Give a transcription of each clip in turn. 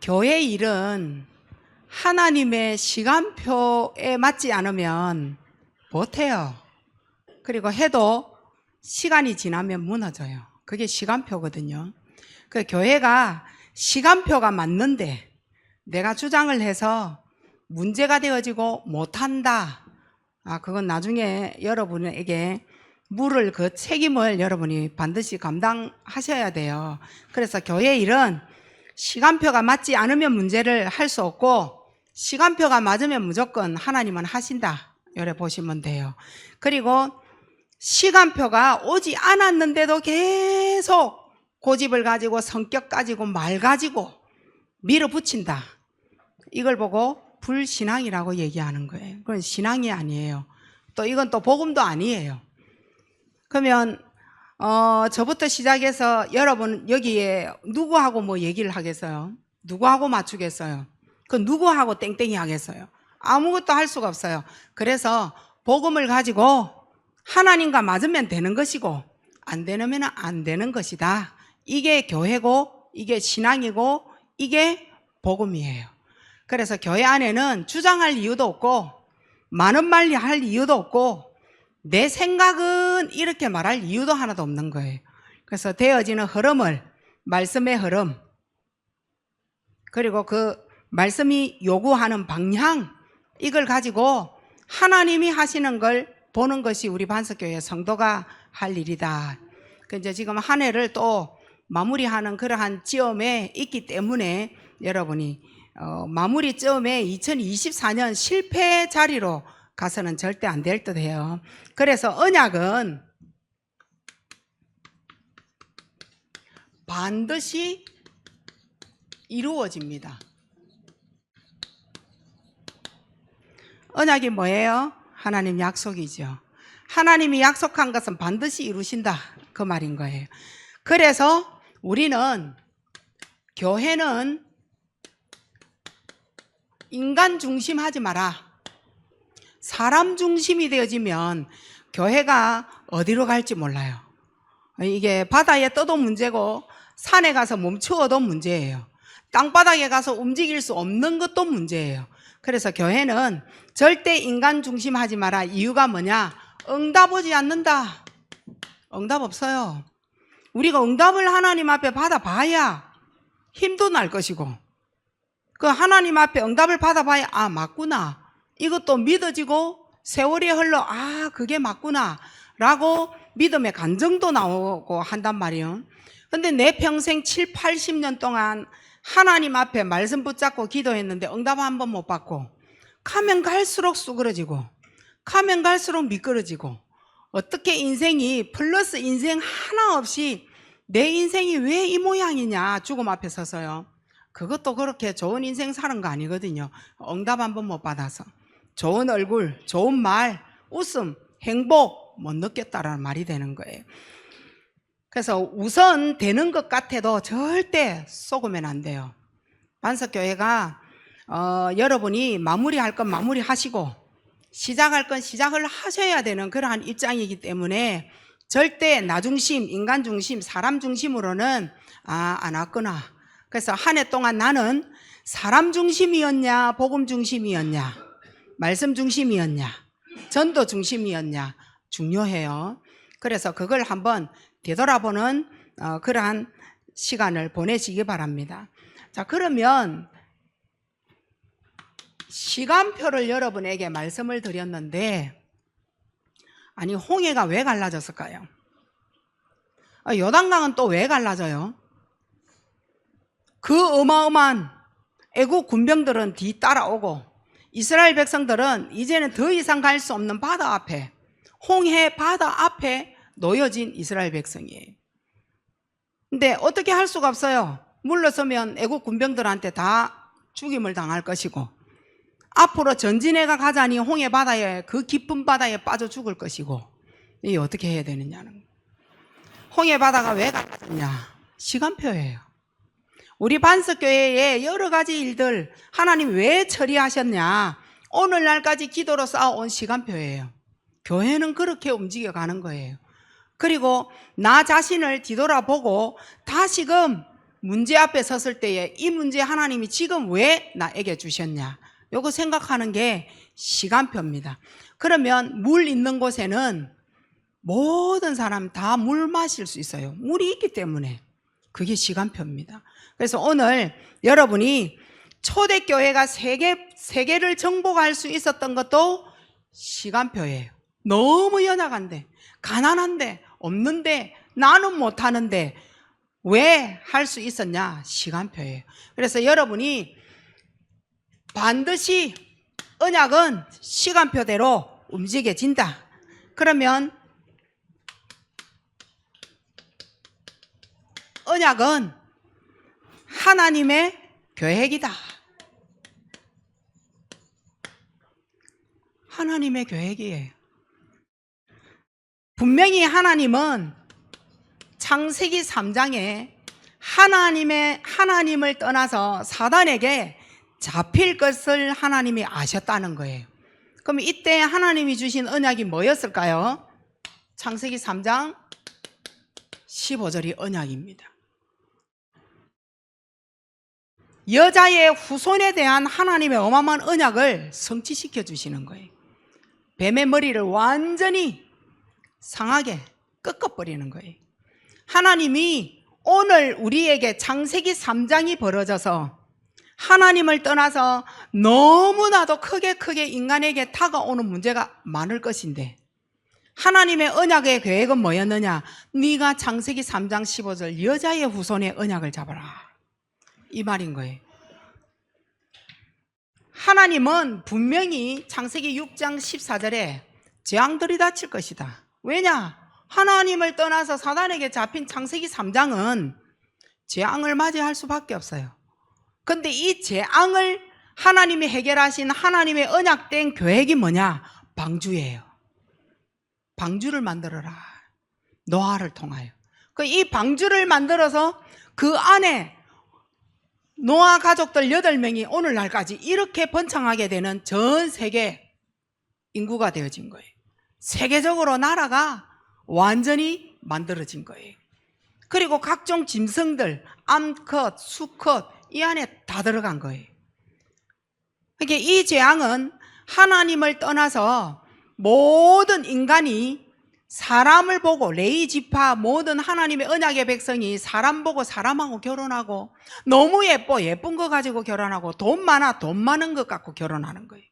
교회 일은 하나님의 시간표에 맞지 않으면 못해요. 그리고 해도 시간이 지나면 무너져요. 그게 시간표거든요. 그 교회가 시간표가 맞는데 내가 주장을 해서 문제가 되어지고 못한다. 그건 나중에 여러분에게 물을 그 책임을 여러분이 반드시 감당하셔야 돼요. 그래서 교회 일은 시간표가 맞지 않으면 문제를 할 수 없고 시간표가 맞으면 무조건 하나님은 하신다. 이래 보시면 돼요. 그리고 시간표가 오지 않았는데도 계속 고집을 가지고 성격 가지고 말 가지고 밀어붙인다. 이걸 보고 불신앙이라고 얘기하는 거예요. 그건 신앙이 아니에요. 또 이건 또 복음도 아니에요. 그러면 저부터 시작해서 여러분 여기에 누구하고 뭐 얘기를 하겠어요? 누구하고 맞추겠어요? 그 누구하고 땡땡이 하겠어요? 아무것도 할 수가 없어요. 그래서 복음을 가지고 하나님과 맞으면 되는 것이고 안 되면 안 되는 것이다. 이게 교회고 이게 신앙이고 이게 복음이에요. 그래서 교회 안에는 주장할 이유도 없고 많은 말 할 이유도 없고 내 생각은 이렇게 말할 이유도 하나도 없는 거예요. 그래서 되어지는 흐름을 말씀의 흐름 그리고 그 말씀이 요구하는 방향 이걸 가지고 하나님이 하시는 걸 보는 것이 우리 반석교회 성도가 할 일이다. 이제 지금 한 해를 또 마무리하는 그러한 지점에 있기 때문에 여러분이 마무리점에 2024년 실패 자리로 가서는 절대 안 될 듯해요. 그래서 언약은 반드시 이루어집니다. 언약이 뭐예요? 하나님 약속이죠. 하나님이 약속한 것은 반드시 이루신다. 그 말인 거예요. 그래서 우리는 교회는 인간 중심하지 마라. 사람 중심이 되어지면 교회가 어디로 갈지 몰라요. 이게 바다에 떠도 문제고 산에 가서 멈추어도 문제예요. 땅바닥에 가서 움직일 수 없는 것도 문제예요. 그래서 교회는 절대 인간 중심하지 마라. 이유가 뭐냐? 응답 오지 않는다. 응답 없어요. 우리가 응답을 하나님 앞에 받아봐야 힘도 날 것이고 그 하나님 앞에 응답을 받아봐야 맞구나. 이것도 믿어지고 세월이 흘러 그게 맞구나 라고 믿음의 간증도 나오고 한단 말이에요. 근데 내 평생 7, 80년 동안 하나님 앞에 말씀 붙잡고 기도했는데 응답 한 번 못 받고 가면 갈수록 수그러지고 가면 갈수록 미끄러지고 어떻게 인생이 플러스 인생 하나 없이 내 인생이 왜 이 모양이냐 죽음 앞에 서서요. 그것도 그렇게 좋은 인생 사는 거 아니거든요. 응답 한 번 못 받아서 좋은 얼굴, 좋은 말, 웃음, 행복 못 느꼈다라는 말이 되는 거예요. 그래서 우선 되는 것 같아도 절대 속으면 안 돼요. 반석교회가 여러분이 마무리할 건 마무리하시고 시작할 건 시작을 하셔야 되는 그러한 입장이기 때문에 절대 나 중심, 인간 중심, 사람 중심으로는 안 왔구나. 그래서 한 해 동안 나는 사람 중심이었냐 복음 중심이었냐 말씀 중심이었냐 전도 중심이었냐 중요해요. 그래서 그걸 한번 되돌아보는 그러한 시간을 보내시기 바랍니다. 자, 그러면 시간표를 여러분에게 말씀을 드렸는데 홍해가 왜 갈라졌을까요? 요단강은 또 왜 갈라져요? 그 어마어마한 애국 군병들은 뒤 따라오고 이스라엘 백성들은 이제는 더 이상 갈 수 없는 바다 앞에 홍해 바다 앞에 놓여진 이스라엘 백성이에요. 근데 어떻게 할 수가 없어요. 물러서면 애국 군병들한테 다 죽임을 당할 것이고 앞으로 전진해가 가자니 홍해 바다에 그 깊은 바다에 빠져 죽을 것이고 이게 어떻게 해야 되느냐는 거예요. 홍해 바다가 왜 갈라졌냐? 시간표예요. 우리 반석교회의 여러 가지 일들 하나님 왜 처리하셨냐? 오늘날까지 기도로 쌓아온 시간표예요. 교회는 그렇게 움직여가는 거예요. 그리고 나 자신을 뒤돌아보고 다시금 문제 앞에 섰을 때에 이 문제 하나님이 지금 왜 나에게 주셨냐, 요거 생각하는 게 시간표입니다. 그러면 물 있는 곳에는 모든 사람 다 물 마실 수 있어요. 물이 있기 때문에. 그게 시간표입니다. 그래서 오늘 여러분이 초대교회가 세계를 정복할 수 있었던 것도 시간표예요. 너무 연약한데, 가난한데, 없는데, 나는 못하는데 왜 할 수 있었냐? 시간표예요. 그래서 여러분이 반드시 언약은 시간표대로 움직여진다. 그러면 언약은 하나님의 계획이다. 하나님의 계획이에요. 분명히 하나님은 창세기 3장에 하나님을 떠나서 사단에게 잡힐 것을 하나님이 아셨다는 거예요. 그럼 이때 하나님이 주신 언약이 뭐였을까요? 창세기 3장 15절이 언약입니다. 여자의 후손에 대한 하나님의 어마어마한 언약을 성취시켜 주시는 거예요. 뱀의 머리를 완전히 상하게 꺾어버리는 거예요. 하나님이 오늘 우리에게 창세기 3장이 벌어져서 하나님을 떠나서 너무나도 크게 인간에게 다가오는 문제가 많을 것인데, 하나님의 언약의 계획은 뭐였느냐? 네가 창세기 3장 15절 여자의 후손의 언약을 잡아라, 이 말인 거예요. 하나님은 분명히 창세기 6장 14절에 재앙들이 닥칠 것이다. 왜냐? 하나님을 떠나서 사단에게 잡힌 창세기 3장은 재앙을 맞이할 수밖에 없어요. 근데 이 재앙을 하나님이 해결하신 하나님의 언약된 계획이 뭐냐? 방주예요. 방주를 만들어라, 노아를 통하여. 이 방주를 만들어서 그 안에 노아 가족들 8명이 오늘날까지 이렇게 번창하게 되는 전 세계 인구가 되어진 거예요. 세계적으로 나라가 완전히 만들어진 거예요. 그리고 각종 짐승들, 암컷, 수컷 이 안에 다 들어간 거예요. 그러니까 이 재앙은 하나님을 떠나서 모든 인간이 사람을 보고, 레위 지파 모든 하나님의 언약의 백성이 사람 보고 사람하고 결혼하고, 너무 예쁜 거 가지고 결혼하고, 돈 많은 것 갖고 결혼하는 거예요.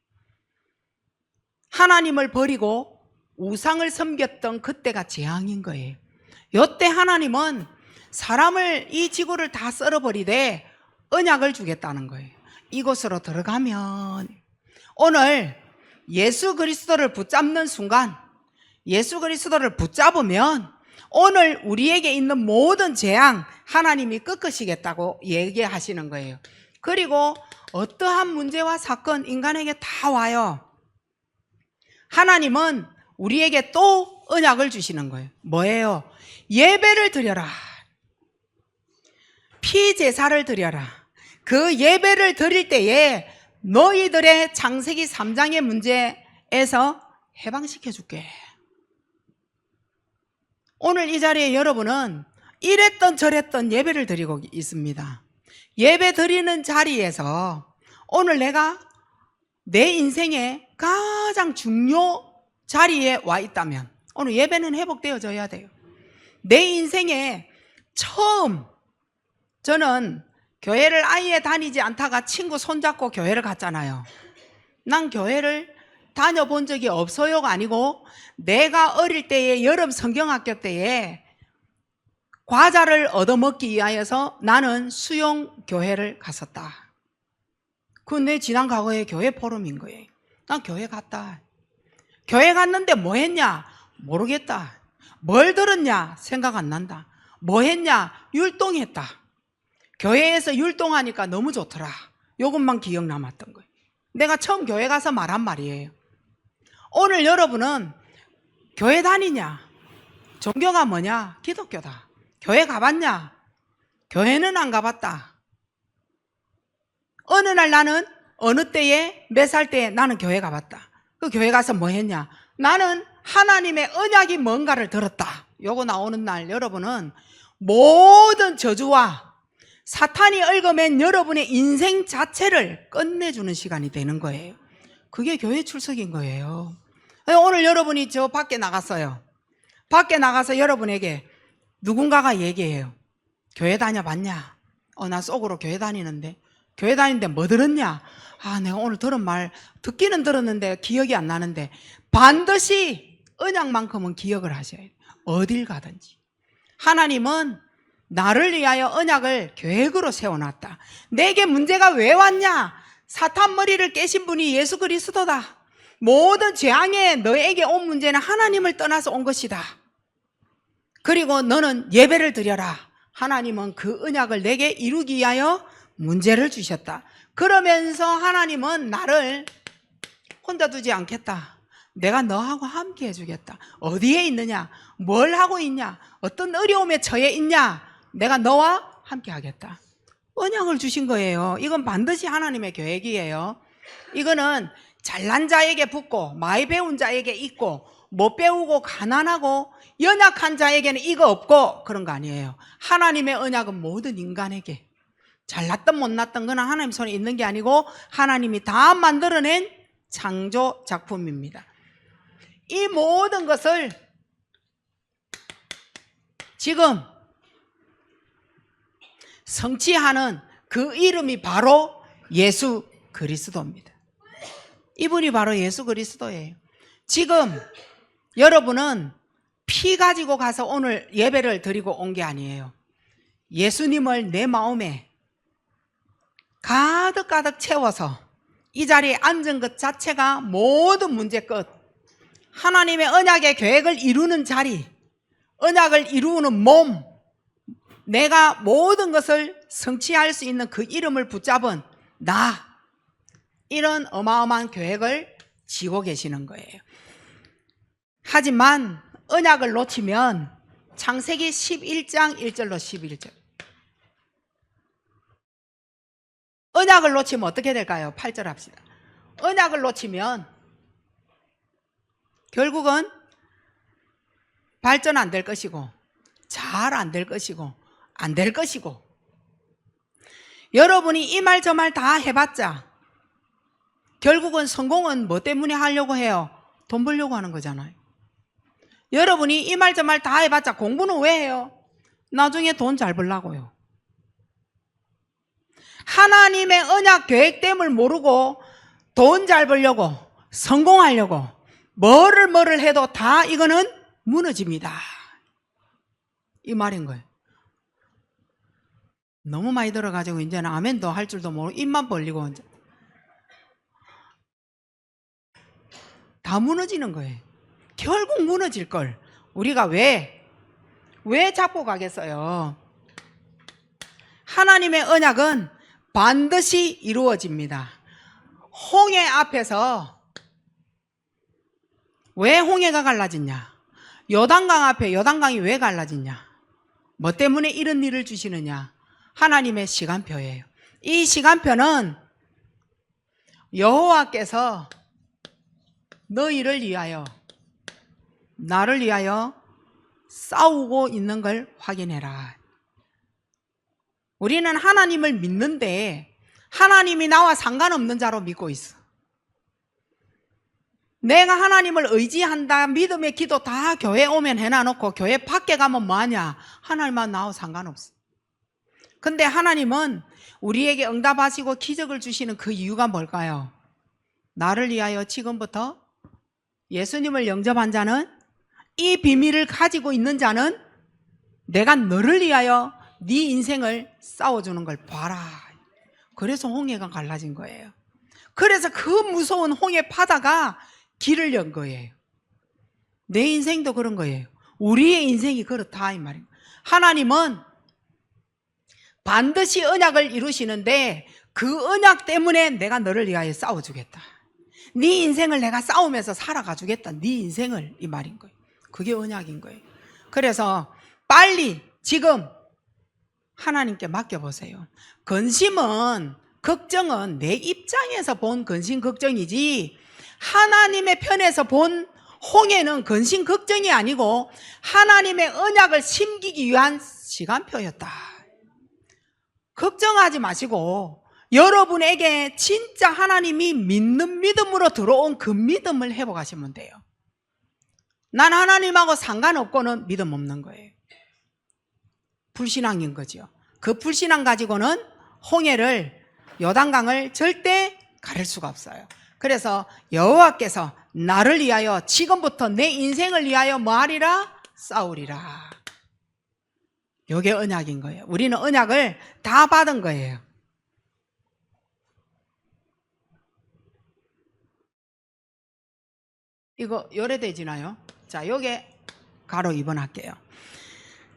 하나님을 버리고 우상을 섬겼던 그때가 재앙인 거예요. 이때 하나님은 사람을, 이 지구를 다 썰어버리되 언약을 주겠다는 거예요. 이곳으로 들어가면, 오늘 예수 그리스도를 붙잡는 순간, 예수 그리스도를 붙잡으면 오늘 우리에게 있는 모든 재앙 하나님이 꺾으시겠다고 얘기하시는 거예요. 그리고 어떠한 문제와 사건 인간에게 다 와요. 하나님은 우리에게 또 언약을 주시는 거예요. 뭐예요? 예배를 드려라, 피제사를 드려라. 그 예배를 드릴 때에 너희들의 창세기 3장의 문제에서 해방시켜 줄게. 오늘 이 자리에 여러분은 이랬던 저랬던 예배를 드리고 있습니다. 예배 드리는 자리에서 오늘 내가 내 인생의 가장 중요 자리에 와 있다면 오늘 예배는 회복되어져야 돼요. 내 인생에 처음, 저는 교회를 아예 다니지 않다가 친구 손잡고 교회를 갔잖아요. 난 교회를 다녀본 적이 없어요가 아니고, 내가 어릴 때에 여름 성경학교 때에 과자를 얻어먹기 위하여서 나는 수용교회를 갔었다. 그건 내 지난 과거의 교회 포럼인 거예요. 난 교회 갔다. 교회 갔는데 뭐 했냐? 모르겠다. 뭘 들었냐? 생각 안 난다. 뭐 했냐? 율동했다. 교회에서 율동하니까 너무 좋더라. 이것만 기억 남았던 거예요. 내가 처음 교회 가서 말한 말이에요. 오늘 여러분은 교회 다니냐? 종교가 뭐냐? 기독교다. 교회 가봤냐? 교회는 안 가봤다. 어느 날 나는 어느 때에 몇 살 때에 나는 교회 가봤다. 그 교회 가서 뭐 했냐? 나는 하나님의 언약이 뭔가를 들었다. 요거 나오는 날 여러분은 모든 저주와 사탄이 얽어맨 여러분의 인생 자체를 끝내주는 시간이 되는 거예요. 그게 교회 출석인 거예요. 오늘 여러분이 저 밖에 나갔어요. 밖에 나가서 여러분에게 누군가가 얘기해요. 교회 다녀봤냐? 나 속으로 교회 다니는데. 교회 다니는데 뭐 들었냐? 내가 오늘 들은 말 듣기는 들었는데 기억이 안 나는데. 반드시 언약만큼은 기억을 하셔야 돼요. 어딜 가든지. 하나님은 나를 위하여 언약을 계획으로 세워놨다. 내게 문제가 왜 왔냐? 사탄 머리를 깨신 분이 예수 그리스도다. 모든 재앙에 너에게 온 문제는 하나님을 떠나서 온 것이다. 그리고 너는 예배를 드려라. 하나님은 그 언약을 내게 이루기 위하여 문제를 주셨다. 그러면서 하나님은 나를 혼자 두지 않겠다. 내가 너하고 함께 해주겠다. 어디에 있느냐? 뭘 하고 있냐? 어떤 어려움에 처해 있냐? 내가 너와 함께 하겠다. 언약을 주신 거예요. 이건 반드시 하나님의 계획이에요. 이거는 잘난 자에게 붙고 많이 배운 자에게 있고 못 배우고 가난하고 연약한 자에게는 이거 없고 그런 거 아니에요. 하나님의 언약은 모든 인간에게, 잘났든 못났든 그는 하나님 손에 있는 게 아니고 하나님이 다 만들어낸 창조 작품입니다. 이 모든 것을 지금 성취하는 그 이름이 바로 예수 그리스도입니다. 이분이 바로 예수 그리스도예요. 지금 여러분은 피 가지고 가서 오늘 예배를 드리고 온 게 아니에요. 예수님을 내 마음에 가득가득 채워서 이 자리에 앉은 것 자체가 모든 문제 끝. 하나님의 언약의 계획을 이루는 자리, 언약을 이루는 몸, 내가 모든 것을 성취할 수 있는 그 이름을 붙잡은 나, 이런 어마어마한 계획을 지고 계시는 거예요. 하지만 언약을 놓치면 창세기 11장 1절로 11절, 언약을 놓치면 어떻게 될까요? 8절 합시다. 언약을 놓치면 결국은 발전 안 될 것이고 잘 안 될 것이고 안 될 것이고, 여러분이 이 말 저 말 다 해봤자 결국은 성공은 뭐 때문에 하려고 해요? 돈 벌려고 하는 거잖아요. 여러분이 이 말 저 말 다 해봤자 공부는 왜 해요? 나중에 돈 잘 벌려고요. 하나님의 언약 계획됨을 모르고 돈 잘 벌려고, 성공하려고 뭐를 해도 다 이거는 무너집니다. 이 말인 거예요. 너무 많이 들어가지고 이제는 아멘도 할 줄도 모르고 입만 벌리고 이제 다 무너지는 거예요. 결국 무너질 걸 우리가 왜 잡고 가겠어요? 하나님의 언약은 반드시 이루어집니다. 홍해 앞에서 왜 홍해가 갈라졌냐? 요단강 앞에 요단강이 왜 갈라졌냐? 뭐 때문에 이런 일을 주시느냐? 하나님의 시간표예요. 이 시간표는 여호와께서 너희를 위하여, 나를 위하여 싸우고 있는 걸 확인해라. 우리는 하나님을 믿는데 하나님이 나와 상관없는 자로 믿고 있어. 내가 하나님을 의지한다, 믿음의 기도 다 교회 오면 해놔놓고 교회 밖에 가면 뭐하냐? 하나님만 나와 상관없어. 근데 하나님은 우리에게 응답하시고 기적을 주시는 그 이유가 뭘까요? 나를 위하여 지금부터 예수님을 영접한 자는, 이 비밀을 가지고 있는 자는 내가 너를 위하여 네 인생을 싸워주는 걸 봐라. 그래서 홍해가 갈라진 거예요. 그래서 그 무서운 홍해 바다가 길을 연 거예요. 내 인생도 그런 거예요. 우리의 인생이 그렇다 이 말입니다. 하나님은 반드시 언약을 이루시는데 그 언약 때문에 내가 너를 위하여 싸워주겠다. 네 인생을 내가 싸우면서 살아가 주겠다. 네 인생을, 이 말인 거예요. 그게 언약인 거예요. 그래서 빨리 지금 하나님께 맡겨보세요. 근심은, 걱정은 내 입장에서 본 근심 걱정이지 하나님의 편에서 본 홍해는 근심 걱정이 아니고 하나님의 언약을 심기기 위한 시간표였다. 걱정하지 마시고 여러분에게 진짜 하나님이 믿는 믿음으로 들어온 그 믿음을 회복하시면 돼요. 난 하나님하고 상관없고는 믿음 없는 거예요. 불신앙인 거죠. 그 불신앙 가지고는 홍해를, 요단강을 절대 가를 수가 없어요. 그래서 여호와께서 나를 위하여 지금부터 내 인생을 위하여 뭐하리라? 싸우리라. 이게 언약인 거예요. 우리는 언약을 다 받은 거예요. 이거 요래되지나요? 자, 요게 가로 2번 할게요.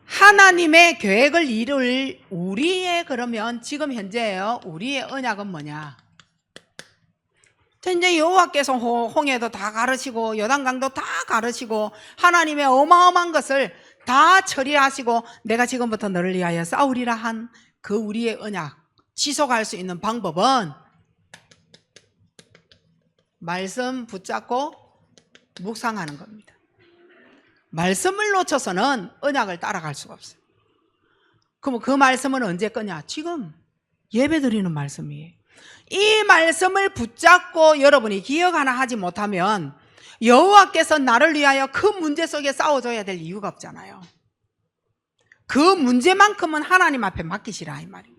하나님의 계획을 이룰 우리의, 그러면 지금 현재예요. 우리의 언약은 뭐냐? 현재 여호와께서 홍해도 다 가르시고 요단강도 다 가르시고 하나님의 어마어마한 것을 다 처리하시고 내가 지금부터 너를 위하여 싸우리라 한 그 우리의 언약 지속할 수 있는 방법은 말씀 붙잡고 묵상하는 겁니다. 말씀을 놓쳐서는 언약을 따라갈 수가 없어요. 그럼 그 말씀은 언제 거냐? 지금 예배 드리는 말씀이에요. 이 말씀을 붙잡고 여러분이 기억 하나 하지 못하면 여호와께서 나를 위하여 그 문제 속에 싸워줘야 될 이유가 없잖아요. 그 문제만큼은 하나님 앞에 맡기시라 이 말이에요.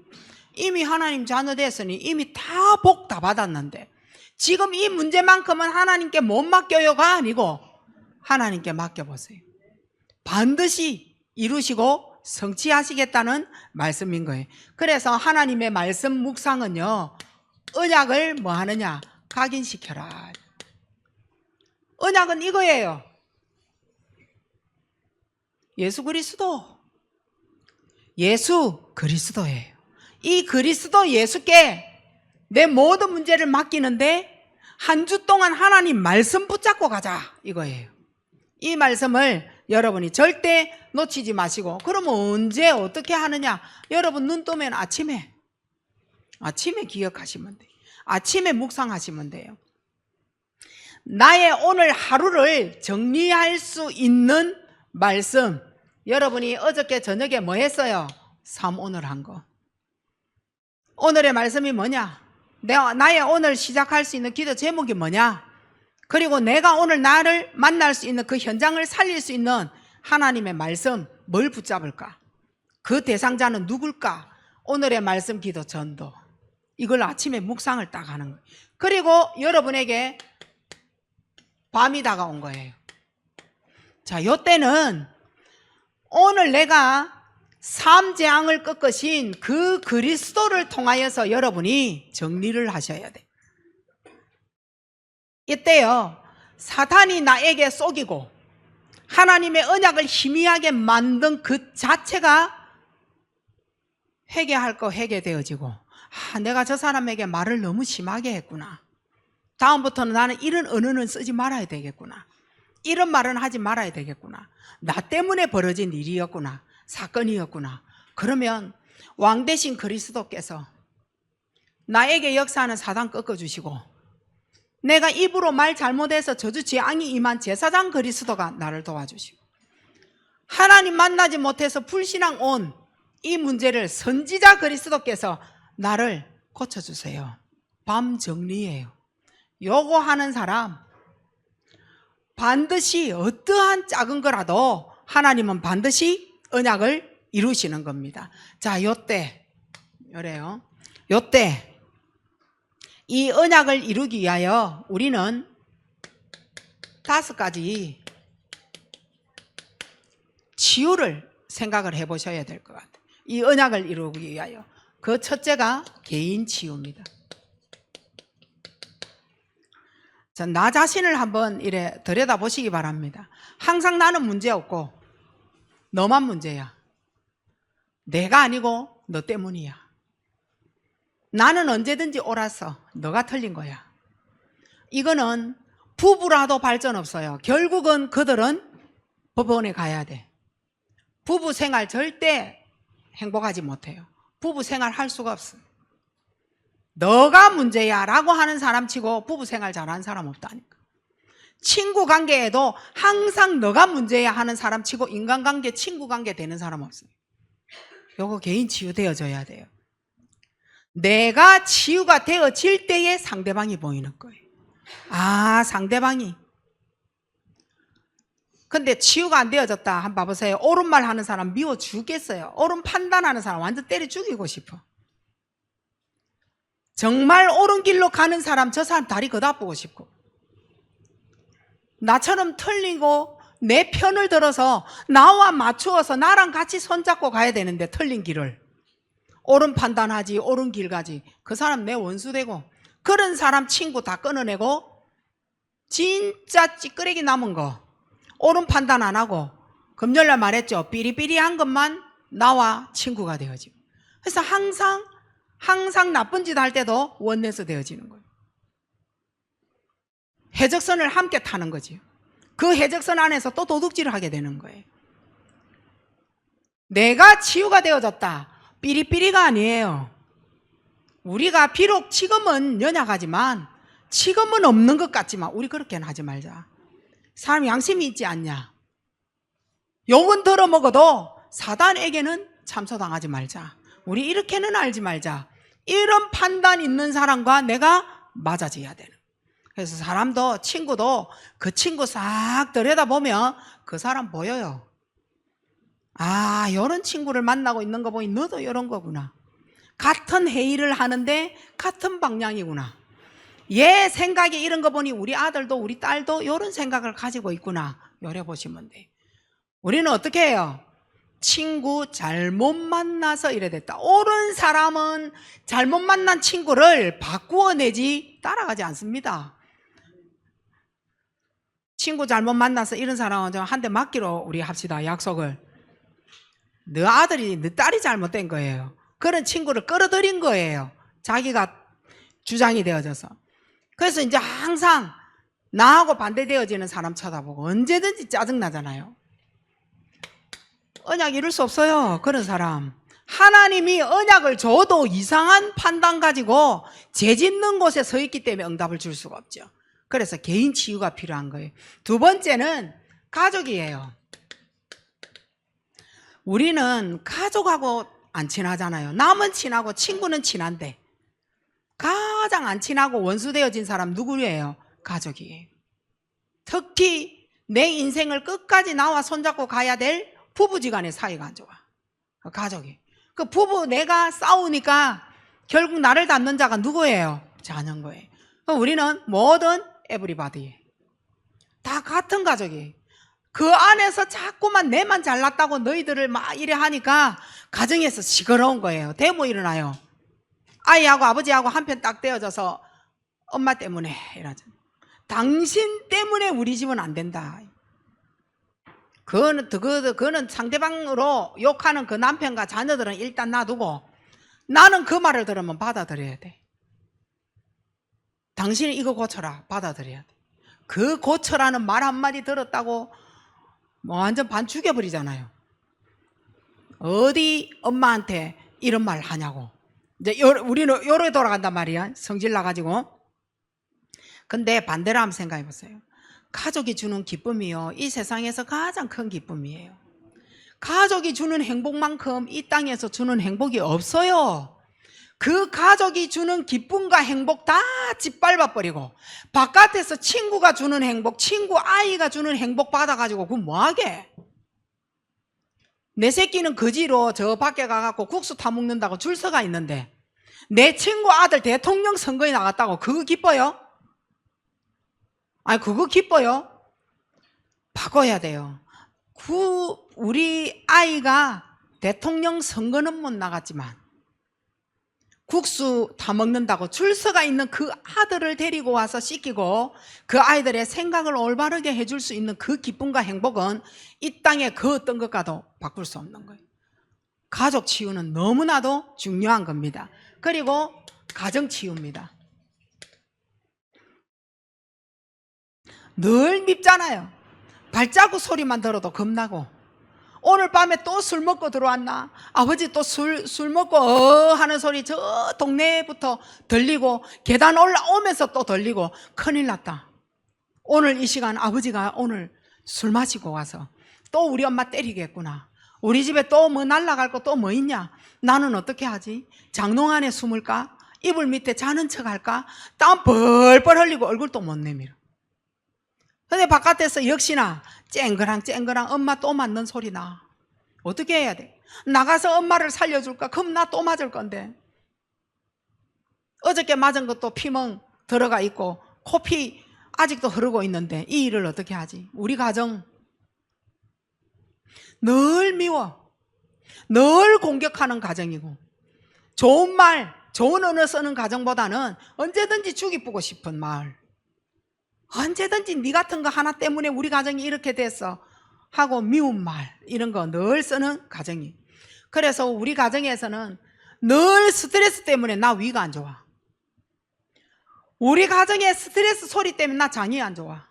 이미 하나님 자녀 됐으니 이미 다 복 다 받았는데 지금 이 문제만큼은 하나님께 못 맡겨요가 아니고 하나님께 맡겨보세요. 반드시 이루시고 성취하시겠다는 말씀인 거예요. 그래서 하나님의 말씀 묵상은요, 언약을 뭐 하느냐? 각인시켜라. 언약은 이거예요. 예수 그리스도예요. 이 그리스도 예수께 내 모든 문제를 맡기는데 한 주 동안 하나님 말씀 붙잡고 가자 이거예요. 이 말씀을 여러분이 절대 놓치지 마시고, 그러면 언제 어떻게 하느냐? 여러분 눈 뜨면 아침에 기억하시면 돼요. 아침에 묵상하시면 돼요. 나의 오늘 하루를 정리할 수 있는 말씀, 여러분이 어저께 저녁에 뭐 했어요? 삶 오늘 한 거. 오늘의 말씀이 뭐냐? 나의 오늘 시작할 수 있는 기도 제목이 뭐냐? 그리고 내가 오늘 나를 만날 수 있는 그 현장을 살릴 수 있는 하나님의 말씀, 뭘 붙잡을까? 그 대상자는 누굴까? 오늘의 말씀, 기도, 전도. 이걸 아침에 묵상을 딱 하는 거예요. 그리고 여러분에게 밤이 다가온 거예요. 자, 요때는 오늘 내가 삶 재앙을 꺾으신 그 그리스도를 통하여서 여러분이 정리를 하셔야 돼요. 이때요, 사탄이 나에게 속이고 하나님의 언약을 희미하게 만든 그 자체가 회개할 거 회개되어지고, 내가 저 사람에게 말을 너무 심하게 했구나. 다음부터는 나는 이런 언어는 쓰지 말아야 되겠구나. 이런 말은 하지 말아야 되겠구나. 나 때문에 벌어진 일이었구나. 사건이었구나. 그러면 왕 대신 그리스도께서 나에게 역사하는 사단 꺾어주시고, 내가 입으로 말 잘못해서 저주 재앙이 임한 제사장 그리스도가 나를 도와주시고, 하나님 만나지 못해서 불신앙 온 이 문제를 선지자 그리스도께서 나를 고쳐주세요. 밤 정리예요. 요거 하는 사람 반드시 어떠한 작은 거라도 하나님은 반드시 언약을 이루시는 겁니다. 자, 요래요. 요때 이 언약을 이루기 위하여 우리는 5가지 치유를 생각을 해보셔야 될 것 같아요. 이 언약을 이루기 위하여. 그 첫째가 개인 치유입니다. 자, 나 자신을 한번 이래 들여다보시기 바랍니다. 항상 나는 문제 없고 너만 문제야. 내가 아니고 너 때문이야. 나는 언제든지 옳았어. 너가 틀린 거야. 이거는 부부라도 발전 없어요. 결국은 그들은 법원에 가야 돼. 부부 생활 절대 행복하지 못해요. 부부 생활 할 수가 없어. 너가 문제야 라고 하는 사람 치고 부부 생활 잘하는 사람 없다니까. 친구 관계에도 항상 너가 문제야 하는 사람 치고 인간관계, 친구 관계 되는 사람 없어요. 요거 개인 치유되어져야 돼요. 내가 치유가 되어질 때에 상대방이 보이는 거예요. 아, 상대방이. 근데 치유가 안 되어졌다. 한번 봐보세요. 옳은 말 하는 사람 미워 죽겠어요. 옳은 판단하는 사람 완전 때려 죽이고 싶어. 정말 옳은 길로 가는 사람, 저 사람 다리 걷어보고 싶고, 나처럼 틀리고 내 편을 들어서 나와 맞추어서 나랑 같이 손잡고 가야 되는데 틀린 길을 옳은 판단하지, 옳은 길 가지. 그 사람 내 원수 되고, 그런 사람 친구 다 끊어내고, 진짜 찌끄레기 남은 거 옳은 판단 안 하고, 금요일날 말했죠. 삐리삐리한 것만 나와 친구가 되어지고. 그래서 항상 나쁜 짓 할 때도 원내서 되어지는 거예요. 해적선을 함께 타는 거지. 그 해적선 안에서 또 도둑질을 하게 되는 거예요. 내가 치유가 되어졌다. 삐리삐리가 아니에요. 우리가 비록 지금은 연약하지만, 지금은 없는 것 같지만 우리 그렇게는 하지 말자. 사람 양심이 있지 않냐. 욕은 들어먹어도 사단에게는 참소당하지 말자. 우리 이렇게는 알지 말자. 이런 판단 있는 사람과 내가 맞아져야 되는. 그래서 사람도, 친구도 그 친구 싹 들여다보면 그 사람 보여요. 아, 이런 친구를 만나고 있는 거 보니 너도 이런 거구나. 같은 회의를 하는데 같은 방향이구나. 얘 생각이 이런 거 보니 우리 아들도 우리 딸도 이런 생각을 가지고 있구나. 요래 보시면 돼. 우리는 어떻게 해요? 친구 잘못 만나서 이래 됐다. 옳은 사람은 잘못 만난 친구를 바꾸어내지 따라가지 않습니다. 친구 잘못 만나서 이런 사람은 한 대 맞기로 우리 합시다. 약속을. 너 아들이 너 딸이 잘못된 거예요. 그런 친구를 끌어들인 거예요. 자기가 주장이 되어져서. 그래서 이제 항상 나하고 반대되어지는 사람 쳐다보고 언제든지 짜증나잖아요. 언약 이룰 수 없어요. 그런 사람. 하나님이 언약을 줘도 이상한 판단 가지고 죄 짓는 곳에 서 있기 때문에 응답을 줄 수가 없죠. 그래서 개인 치유가 필요한 거예요. 두 번째는 가족이에요. 우리는 가족하고 안 친하잖아요. 남은 친하고 친구는 친한데 가장 안 친하고 원수 되어진 사람 누구예요? 가족이에요. 특히 내 인생을 끝까지 나와 손잡고 가야 될 부부지간의 사이가 안 좋아. 가족이. 그 부부 내가 싸우니까 결국 나를 닮는 자가 누구예요? 자녀인 거예요. 우리는 모든 에브리바디 다 같은 가족이에요. 그 안에서 자꾸만 내만 잘났다고 너희들을 막 이래 하니까 가정에서 시끄러운 거예요. 대모 일어나요. 아이하고 아버지하고 한편 딱 떼어져서 엄마 때문에 이러죠. 당신 때문에 우리 집은 안 된다. 그거는 상대방으로 욕하는 그 남편과 자녀들은 일단 놔두고 나는 그 말을 들으면 받아들여야 돼. 당신이 이거 고쳐라. 받아들여야 돼. 그 고쳐라는 말 한마디 들었다고 뭐 완전 반 죽여버리잖아요. 어디 엄마한테 이런 말 하냐고. 이제 우리는 요래 돌아간단 말이야. 성질 나가지고. 근데 반대로 한번 생각해 보세요. 가족이 주는 기쁨이요, 이 세상에서 가장 큰 기쁨이에요. 가족이 주는 행복만큼 이 땅에서 주는 행복이 없어요. 그 가족이 주는 기쁨과 행복 다 짓밟아버리고 바깥에서 친구가 주는 행복, 친구 아이가 주는 행복 받아가지고 그건 뭐하게? 내 새끼는 거지로 저 밖에 가갖고 국수 타먹는다고 줄 서가 있는데 내 친구 아들 대통령 선거에 나갔다고 그거 기뻐요? 아니 그거 기뻐요? 바꿔야 돼요. 우리 아이가 대통령 선거는 못 나갔지만 국수 다 먹는다고 줄 서가 있는 그 아들을 데리고 와서 씻기고 그 아이들의 생각을 올바르게 해줄 수 있는 그 기쁨과 행복은 이 땅에 그 어떤 것과도 바꿀 수 없는 거예요. 가족 치유는 너무나도 중요한 겁니다. 그리고 가정 치유입니다. 늘 밉잖아요. 발자국 소리만 들어도 겁나고 오늘 밤에 또 술 먹고 들어왔나? 아버지 또 술 먹고 하는 소리 저 동네부터 들리고 계단 올라오면서 또 들리고 큰일 났다. 오늘 이 시간 아버지가 오늘 술 마시고 와서 또 우리 엄마 때리겠구나. 우리 집에 또 뭐 날라갈 거 또 뭐 있냐? 나는 어떻게 하지? 장롱 안에 숨을까? 이불 밑에 자는 척 할까? 땀 벌벌 흘리고 얼굴 또 못 내밀어. 근데 바깥에서 역시나 쨍그랑 엄마 또 맞는 소리 나. 어떻게 해야 돼? 나가서 엄마를 살려줄까? 그럼 나 또 맞을 건데. 어저께 맞은 것도 피멍 들어가 있고 코피 아직도 흐르고 있는데 이 일을 어떻게 하지? 우리 가정 늘 미워, 늘 공격하는 가정이고, 좋은 말, 좋은 언어 쓰는 가정보다는 언제든지 죽이 뿌고 싶은 말, 언제든지 네 같은 거 하나 때문에 우리 가정이 이렇게 됐어 하고 미운 말, 이런 거 늘 쓰는 가정이. 그래서 우리 가정에서는 늘 스트레스 때문에 나 위가 안 좋아. 우리 가정의 스트레스 소리 때문에 나 장이 안 좋아.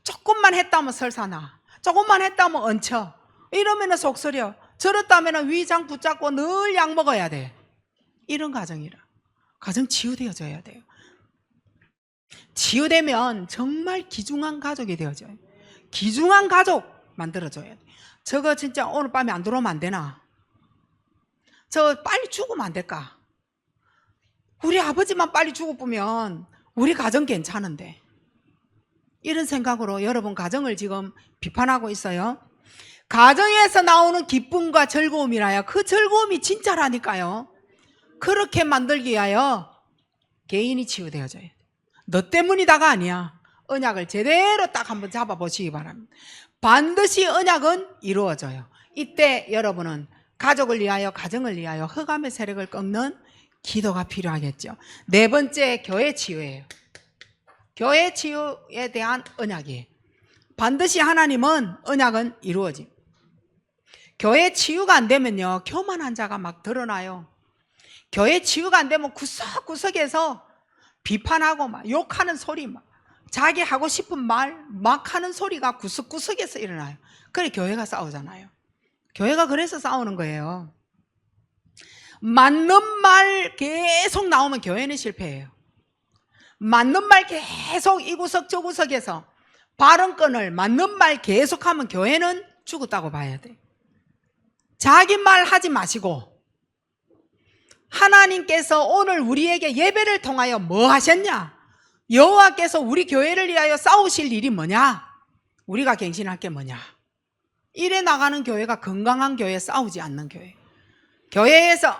조금만 했다면 설사나, 조금만 했다면 얹혀, 이러면 속쓰려. 저렇다면 위장 붙잡고 늘 약 먹어야 돼. 이런 가정이라. 가정 치유되어져야 돼요. 치유되면 정말 귀중한 가족이 되어져요. 귀중한 가족 만들어줘야 돼. 저거 진짜 오늘 밤에 안 들어오면 안 되나? 저 빨리 죽으면 안 될까? 우리 아버지만 빨리 죽어보면 우리 가정 괜찮은데. 이런 생각으로 여러분 가정을 지금 비판하고 있어요. 가정에서 나오는 기쁨과 즐거움이라요, 그 즐거움이 진짜라니까요. 그렇게 만들기 위하여 개인이 치유되어져야 돼. 너 때문이다가 아니야. 언약을 제대로 딱 한번 잡아보시기 바랍니다. 반드시 언약은 이루어져요. 이때 여러분은 가족을 위하여, 가정을 위하여 흑암의 세력을 꺾는 기도가 필요하겠죠. 네 번째, 교회 치유예요. 교회 치유에 대한 언약이에요. 반드시 하나님은 언약은 이루어집니다. 교회 치유가 안 되면요, 교만한 자가 막 드러나요. 교회 치유가 안 되면 구석구석에서 비판하고 막 욕하는 소리, 막 자기 하고 싶은 말 막 하는 소리가 구석구석에서 일어나요. 그래 교회가 싸우잖아요. 교회가 그래서 싸우는 거예요. 맞는 말 계속 나오면 교회는 실패해요. 맞는 말 계속 이 구석 저 구석에서 발언권을 맞는 말 계속하면 교회는 죽었다고 봐야 돼. 자기 말 하지 마시고, 하나님께서 오늘 우리에게 예배를 통하여 뭐 하셨냐? 여호와께서 우리 교회를 위하여 싸우실 일이 뭐냐? 우리가 갱신할 게 뭐냐? 이래 나가는 교회가 건강한 교회, 싸우지 않는 교회. 교회에서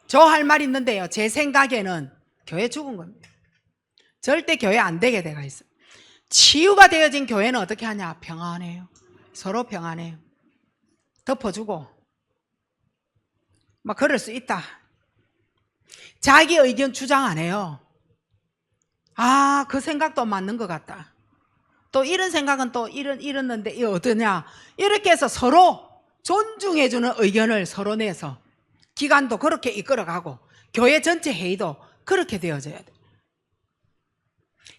저 할 말 있는데요, 제 생각에는 교회 죽은 겁니다. 절대 교회 안 되게 돼가 있어요. 치유가 되어진 교회는 어떻게 하냐? 평안해요. 서로 평안해요. 덮어주고 막 그럴 수 있다. 자기 의견 주장 안 해요. 아, 그 생각도 맞는 것 같다. 또 이런 생각은 또 이랬는데 이거 어떠냐? 이렇게 해서 서로 존중해주는 의견을 서로 내서 기관도 그렇게 이끌어가고 교회 전체 회의도 그렇게 되어져야 돼.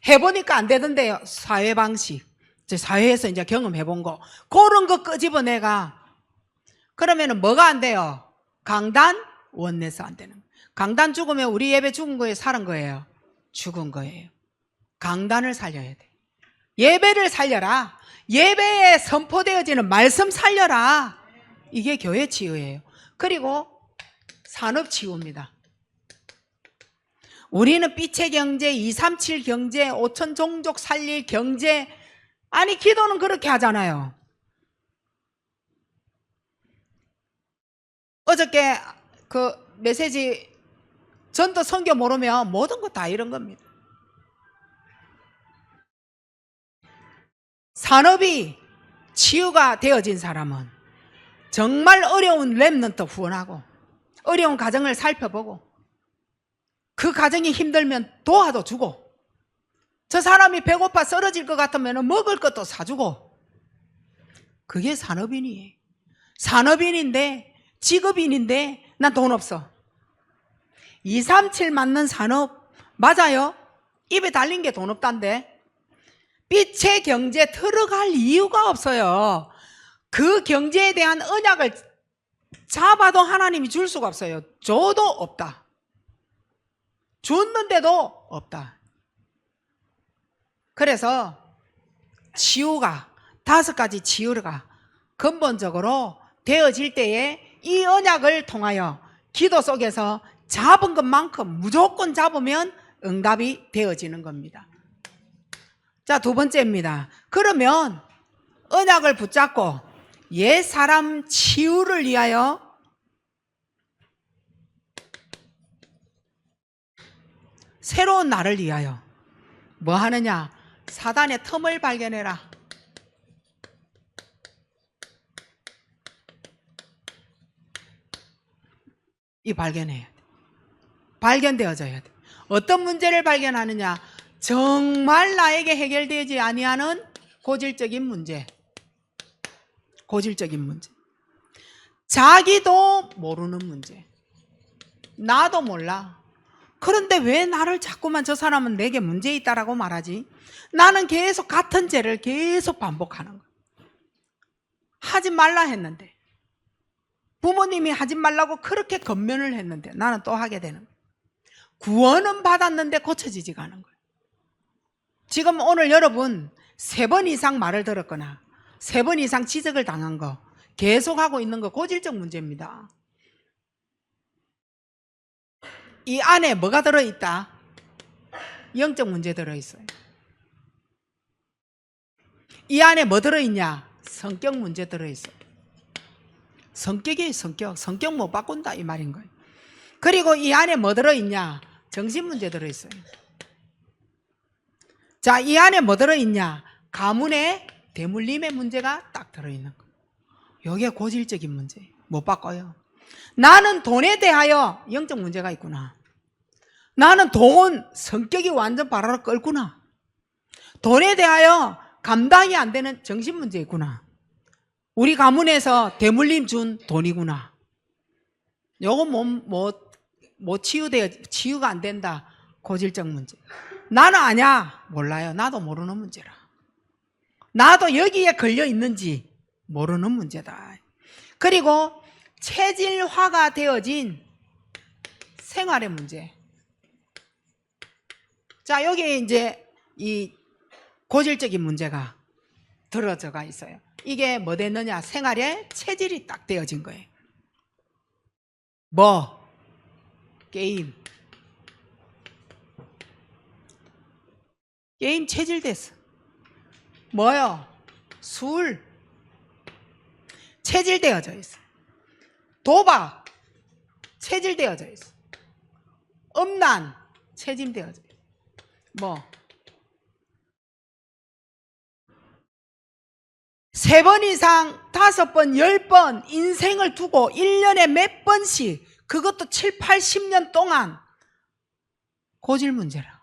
해보니까 안 되던데요. 사회 방식, 사회에서 이제 경험해본 거, 그런 거 끄집어내가. 그러면은 뭐가 안 돼요? 강단, 원내서 안 되는. 강단 죽으면 우리 예배 죽은 거예요, 살은 거예요? 죽은 거예요. 강단을 살려야 돼. 예배를 살려라. 예배에 선포되어지는 말씀 살려라. 이게 교회 치유예요. 그리고 산업 치유입니다. 우리는 빛의 경제, 237 경제, 5천 종족 살릴 경제, 아니 기도는 그렇게 하잖아요. 어저께 그 메시지 전도 선교 모르면 모든 거 다 이런 겁니다. 산업이 치유가 되어진 사람은 정말 어려운 렘넌트 후원하고 어려운 가정을 살펴보고 그 가정이 힘들면 도와도 주고, 저 사람이 배고파 쓰러질 것 같으면 먹을 것도 사주고, 그게 산업인이에요. 산업인인데, 직업인인데 난 돈 없어. 237 맞는 산업 맞아요. 입에 달린 게 돈 없단데. 빛의 경제 들어갈 이유가 없어요. 그 경제에 대한 언약을 잡아도 하나님이 줄 수가 없어요. 줘도 없다. 줬는데도 없다. 그래서 치유가 5가지 치유가 근본적으로 되어질 때에 이 언약을 통하여 기도 속에서 잡은 것만큼 무조건 잡으면 응답이 되어지는 겁니다. 자, 두 번째입니다. 그러면 언약을 붙잡고 옛 사람 치유를 위하여 새로운 나를 위하여 뭐 하느냐? 사단의 틈을 발견해라. 이 발견해야 돼. 발견되어져야 돼. 어떤 문제를 발견하느냐? 정말 나에게 해결되지 아니하는 고질적인 문제. 고질적인 문제. 자기도 모르는 문제. 나도 몰라. 그런데 왜 나를 자꾸만 저 사람은 내게 문제 있다라고 말하지? 나는 계속 같은 죄를 계속 반복하는 거야. 하지 말라 했는데, 부모님이 하지 말라고 그렇게 권면을 했는데 나는 또 하게 되는 거야. 구원은 받았는데 고쳐지지가 않은 거야. 지금 오늘 여러분 3번 이상 말을 들었거나 3번 이상 지적을 당한 거 계속하고 있는 거 고질적 문제입니다. 이 안에 뭐가 들어있다? 영적 문제 들어있어요. 이 안에 뭐 들어있냐? 성격 문제 들어있어요. 성격이 성격 못 바꾼다 이 말인 거예요. 그리고 이 안에 뭐 들어있냐? 정신 문제 들어있어요. 자, 이 안에 뭐 들어있냐? 가문의 대물림의 문제가 딱 들어있는 거예요. 이게 고질적인 문제. 못 바꿔요. 나는 돈에 대하여 영적 문제가 있구나. 나는 돈, 성격이 완전 바라로 끓구나. 돈에 대하여 감당이 안 되는 정신 문제 있구나. 우리 가문에서 대물림 준 돈이구나. 요거 치유가 안 된다. 고질적 문제. 나는 아냐? 몰라요. 나도 모르는 문제라. 나도 여기에 걸려 있는지 모르는 문제다. 그리고 체질화가 되어진 생활의 문제. 자, 여기에 이제 이 고질적인 문제가 들어져가 있어요. 이게 뭐 됐느냐? 생활의 체질이 딱 되어진 거예요. 뭐? 게임. 게임 체질됐어. 뭐요? 술. 체질되어져 있어. 도박. 체질되어져 있어. 음란. 체질되어져 있어. 뭐? 3번 이상, 5번, 10번 인생을 두고 1년에 몇 번씩, 그것도 7, 80년 동안 고질 문제라.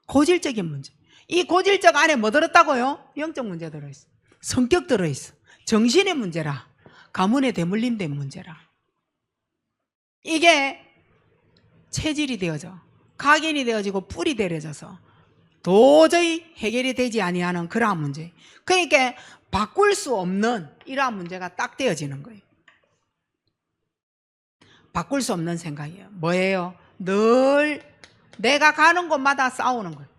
고질적인 문제. 이 고질적 안에 뭐 들었다고요? 영적 문제 들어있어. 성격 들어있어. 정신의 문제라. 가문의 대물림된 문제라. 이게 체질이 되어져. 각인이 되어지고 뿔이 되어져서 도저히 해결이 되지 아니하는 그러한 문제. 그러니까 바꿀 수 없는 이러한 문제가 딱 되어지는 거예요. 바꿀 수 없는 생각이에요. 뭐예요? 늘 내가 가는 곳마다 싸우는 거예요.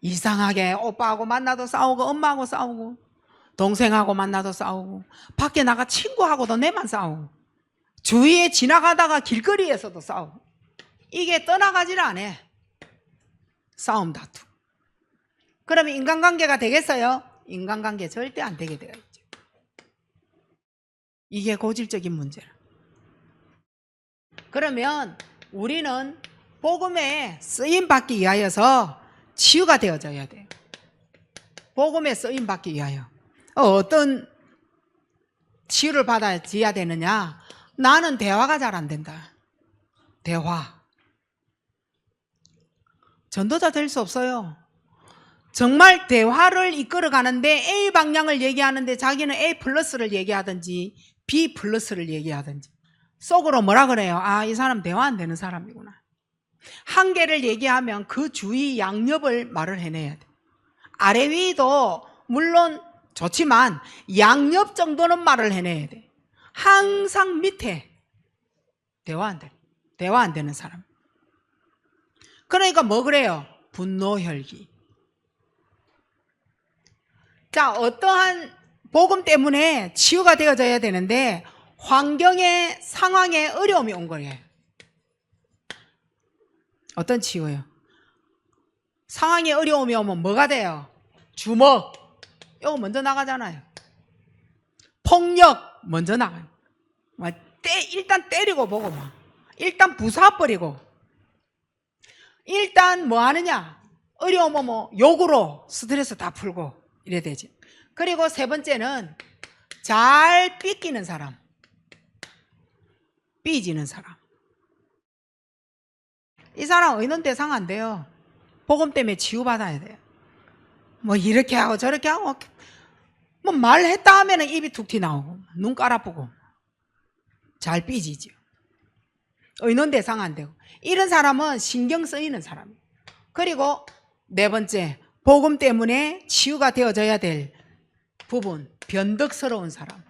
이상하게 오빠하고 만나도 싸우고 엄마하고 싸우고 동생하고 만나도 싸우고 밖에 나가 친구하고도 내만 싸우고 주위에 지나가다가 길거리에서도 싸우고 이게 떠나가질 않아. 싸움 다투. 그러면 인간관계가 되겠어요? 인간관계 절대 안 되게 되어 있죠. 이게 고질적인 문제라. 그러면 우리는 복음에 쓰임받기 위하여서 치유가 되어져야 돼요. 복음에 쓰임받기 위하여. 어떤 치유를 받아야 되느냐? 나는 대화가 잘 안 된다. 대화. 전도자 될 수 없어요. 정말 대화를 이끌어 가는데 A 방향을 얘기하는데 자기는 A 플러스를 얘기하든지 B 플러스를 얘기하든지 속으로 뭐라 그래요? 아, 이 사람 대화 안 되는 사람이구나. 한계를 얘기하면 그 주위 양옆을 말을 해내야 돼. 아래 위도 물론 좋지만 양옆 정도는 말을 해내야 돼. 항상 밑에 대화 안 되는 사람. 그러니까 뭐 그래요? 분노 혈기. 자, 어떠한 복음 때문에 치유가 되어져야 되는데 환경에, 상황에 어려움이 온 거예요. 어떤 치유예요? 상황에 어려움이 오면 뭐가 돼요? 주먹, 이거 먼저 나가잖아요. 폭력 먼저 나가요. 일단 때리고 보고 막 일단 부숴버리고 일단 뭐 하느냐? 어려우면 뭐 욕으로 스트레스 다 풀고 이래야 되지. 그리고 세 번째는 잘 삐끼는 사람, 삐지는 사람. 이 사람 의논 대상 안 돼요. 복음 때문에 치유받아야 돼요. 뭐 이렇게 하고 저렇게 하고 뭐 말했다 하면은 입이 툭 튀나오고 눈 깔아보고 잘 삐지죠. 의논 대상 안 되고 이런 사람은 신경 쓰이는 사람이에요. 그리고 네 번째, 복음 때문에 치유가 되어져야 될 부분, 변덕스러운 사람.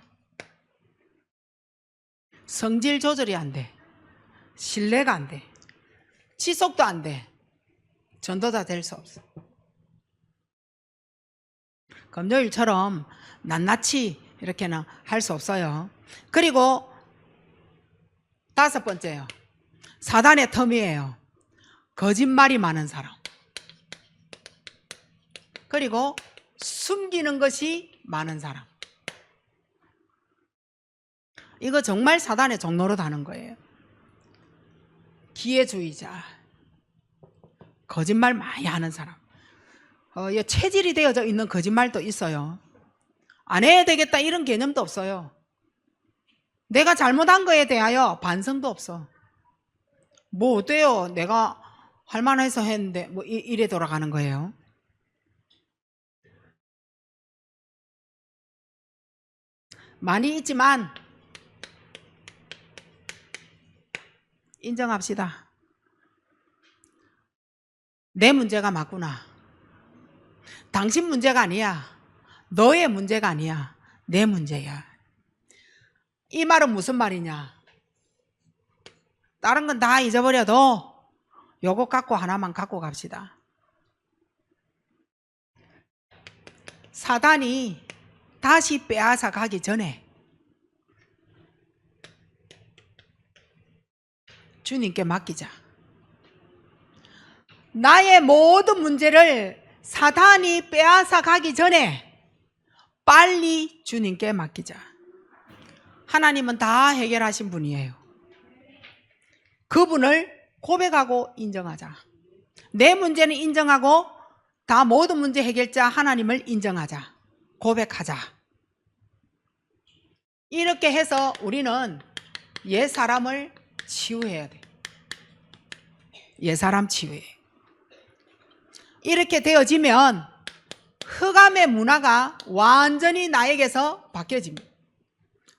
성질 조절이 안 돼. 신뢰가 안 돼. 지속도 안 돼. 전도자 될 수 없어. 금요일처럼 낱낱이 이렇게는 할 수 없어요. 그리고 다섯 번째요. 사단의 텀이에요. 거짓말이 많은 사람. 그리고 숨기는 것이 많은 사람. 이거 정말 사단의 종로로 다는 거예요. 기회주의자, 거짓말 많이 하는 사람. 체질이 되어져 있는 거짓말도 있어요. 안 해야 되겠다 이런 개념도 없어요. 내가 잘못한 거에 대하여 반성도 없어. 뭐 어때요? 내가 할 만해서 했는데 뭐 이래 돌아가는 거예요. 많이 있지만 인정합시다. 내 문제가 맞구나. 당신 문제가 아니야. 너의 문제가 아니야. 내 문제야. 이 말은 무슨 말이냐? 다른 건 다 잊어버려도 요거 갖고 하나만 갖고 갑시다. 사단이 다시 빼앗아 가기 전에 주님께 맡기자. 나의 모든 문제를 사단이 빼앗아 가기 전에 빨리 주님께 맡기자. 하나님은 다 해결하신 분이에요. 그분을 고백하고 인정하자. 내 문제는 인정하고 다 모든 문제 해결자 하나님을 인정하자. 고백하자. 이렇게 해서 우리는 옛 사람을 치유해야 돼. 옛 사람 치유해. 이렇게 되어지면 흑암의 문화가 완전히 나에게서 바뀌어집니다.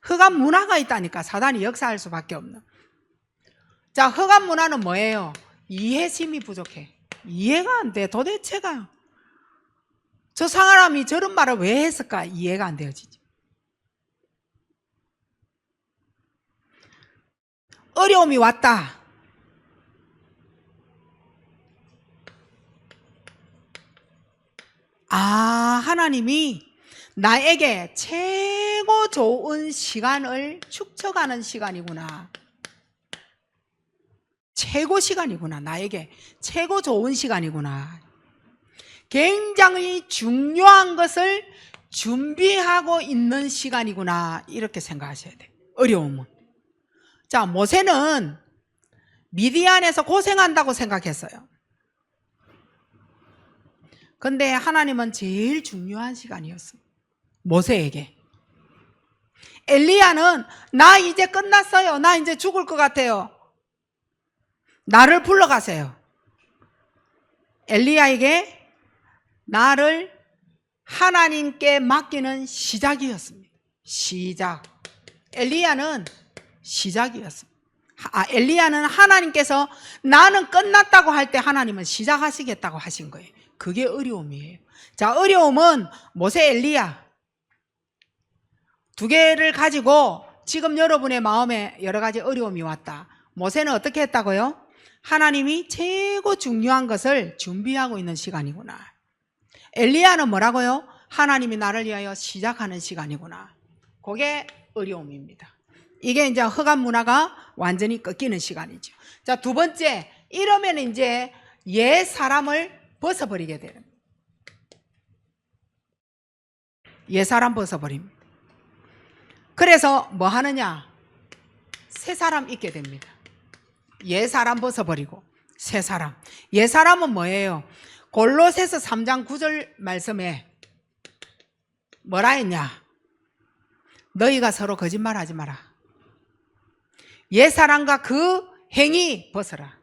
흑암 문화가 있다니까 사단이 역사할 수밖에 없는. 자, 흑암 문화는 뭐예요? 이해심이 부족해. 이해가 안 돼. 도대체가 저 사람이 저런 말을 왜 했을까? 이해가 안 되어지지. 어려움이 왔다. 하나님이 나에게 최고 좋은 시간을 축적하는 시간이구나. 최고 시간이구나. 나에게 최고 좋은 시간이구나. 굉장히 중요한 것을 준비하고 있는 시간이구나. 이렇게 생각하셔야 돼요. 어려움은. 자, 모세는 미디안에서 고생한다고 생각했어요. 근데 하나님은 제일 중요한 시간이었어요. 모세에게. 엘리야는 나 이제 끝났어요. 나 이제 죽을 것 같아요. 나를 불러가세요. 엘리야에게 나를 하나님께 맡기는 시작이었습니다. 시작. 엘리야는 시작이었습니다. 엘리야는 하나님께서 나는 끝났다고 할 때 하나님은 시작하시겠다고 하신 거예요. 그게 어려움이에요. 자, 어려움은 모세, 엘리야 두 개를 가지고 지금 여러분의 마음에 여러 가지 어려움이 왔다. 모세는 어떻게 했다고요? 하나님이 최고 중요한 것을 준비하고 있는 시간이구나. 엘리야는 뭐라고요? 하나님이 나를 위하여 시작하는 시간이구나. 그게 어려움입니다. 이게 이제 허감 문화가 완전히 꺾이는 시간이죠. 자, 두 번째, 이러면 이제 옛 사람을 벗어버리게 되는 거예요. 옛 사람 벗어버립니다. 그래서 뭐 하느냐? 새 사람 있게 됩니다. 옛 사람 벗어버리고 새 사람. 옛 사람은 뭐예요? 골로새서 3장 9절 말씀에 뭐라 했냐? 너희가 서로 거짓말하지 마라. 옛 사람과 그 행위 벗어라.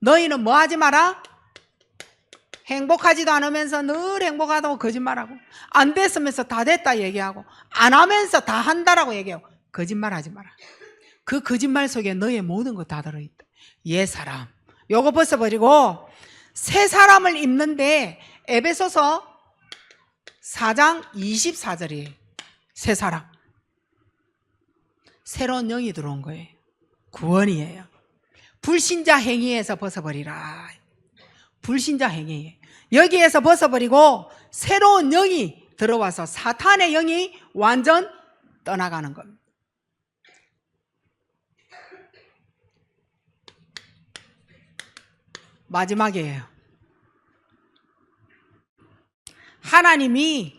너희는 뭐 하지 마라? 행복하지도 않으면서 늘 행복하다고 거짓말하고, 안 됐으면서 다 됐다 얘기하고, 안 하면서 다 한다라고 얘기하고, 거짓말하지 마라. 그 거짓말 속에 너의 모든 거 다 들어있다. 옛 사람 요거 벗어버리고 새 사람을 입는데 에베소서 4장 24절이에요. 새 사람, 새로운 영이 들어온 거예요. 구원이에요. 불신자 행위에서 벗어버리라. 불신자 행위 여기에서 벗어버리고 새로운 영이 들어와서 사탄의 영이 완전 떠나가는 겁니다. 마지막이에요. 하나님이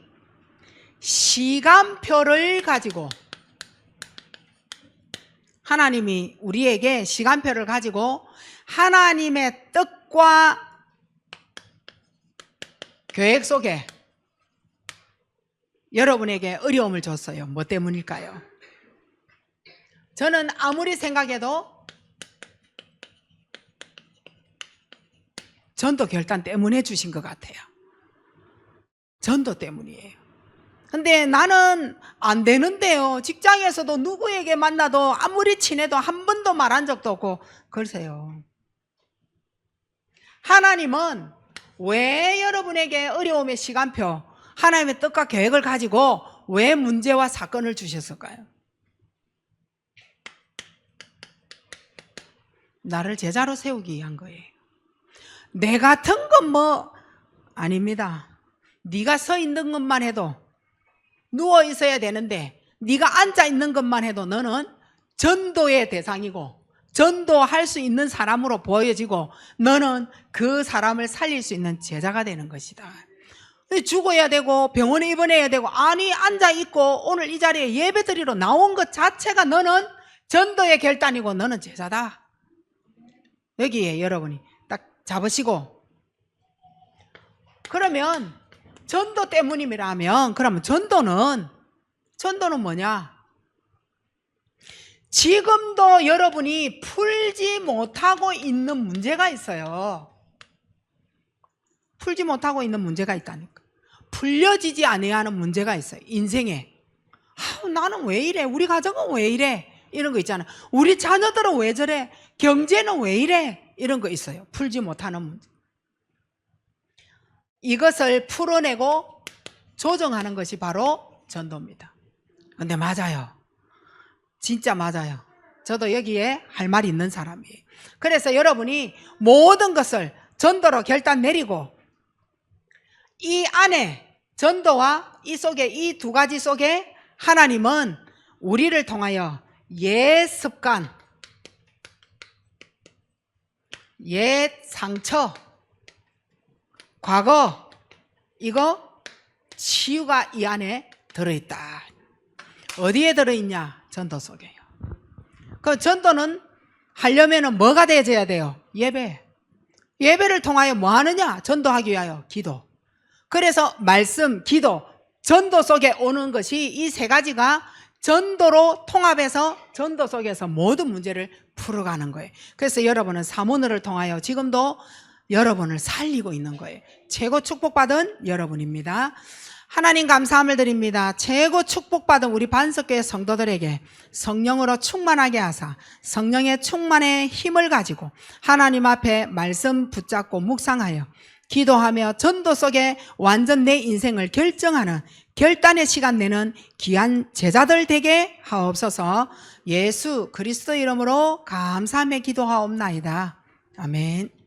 시간표를 가지고, 하나님이 우리에게 시간표를 가지고 하나님의 뜻과 계획 속에 여러분에게 어려움을 줬어요. 뭐 때문일까요? 저는 아무리 생각해도 전도 결단 때문에 주신 것 같아요. 전도 때문이에요. 근데 나는 안 되는데요. 직장에서도 누구에게 만나도 아무리 친해도 한 번도 말한 적도 없고. 글쎄요. 하나님은 왜 여러분에게 어려움의 시간표, 하나님의 뜻과 계획을 가지고 왜 문제와 사건을 주셨을까요? 나를 제자로 세우기 위한 거예요. 내 같은 건 뭐 아닙니다. 네가 서 있는 것만 해도, 누워 있어야 되는데 네가 앉아 있는 것만 해도 너는 전도의 대상이고 전도할 수 있는 사람으로 보여지고 너는 그 사람을 살릴 수 있는 제자가 되는 것이다. 죽어야 되고 병원에 입원해야 되고, 아니 앉아 있고 오늘 이 자리에 예배드리러 나온 것 자체가 너는 전도의 결단이고 너는 제자다. 여기에 여러분이 딱 잡으시고, 그러면 전도 때문이라면, 그러면 전도는 뭐냐? 지금도 여러분이 풀지 못하고 있는 문제가 있어요. 풀지 못하고 있는 문제가 있다니까. 풀려지지 아니하는 문제가 있어요. 인생에. 나는 왜 이래? 우리 가정은 왜 이래? 이런 거 있잖아요. 우리 자녀들은 왜 저래? 경제는 왜 이래? 이런 거 있어요. 풀지 못하는 문제. 이것을 풀어내고 조정하는 것이 바로 전도입니다. 근데 맞아요. 진짜 맞아요. 저도 여기에 할 말이 있는 사람이에요. 그래서 여러분이 모든 것을 전도로 결단 내리고, 이 안에 전도와 이 속에, 이 두 가지 속에 하나님은 우리를 통하여 옛 습관, 옛 상처, 과거, 이거 치유가 이 안에 들어있다. 어디에 들어있냐? 전도 속에요. 그 전도는 하려면 뭐가 되어야 돼요? 예배. 예배를 통하여 뭐 하느냐? 전도하기 위하여 기도. 그래서 말씀, 기도, 전도 속에 오는 것이 이 세 가지가 전도로 통합해서 전도 속에서 모든 문제를 풀어가는 거예요. 그래서 여러분은 사모너를 통하여 지금도 여러분을 살리고 있는 거예요. 최고 축복받은 여러분입니다. 하나님 감사함을 드립니다. 최고 축복받은 우리 반석교회 성도들에게 성령으로 충만하게 하사 성령의 충만의 힘을 가지고 하나님 앞에 말씀 붙잡고 묵상하여 기도하며 전도 속에 완전 내 인생을 결정하는 결단의 시간 내는 귀한 제자들 되게 하옵소서. 예수 그리스도 이름으로 감사하며 기도하옵나이다. 아멘.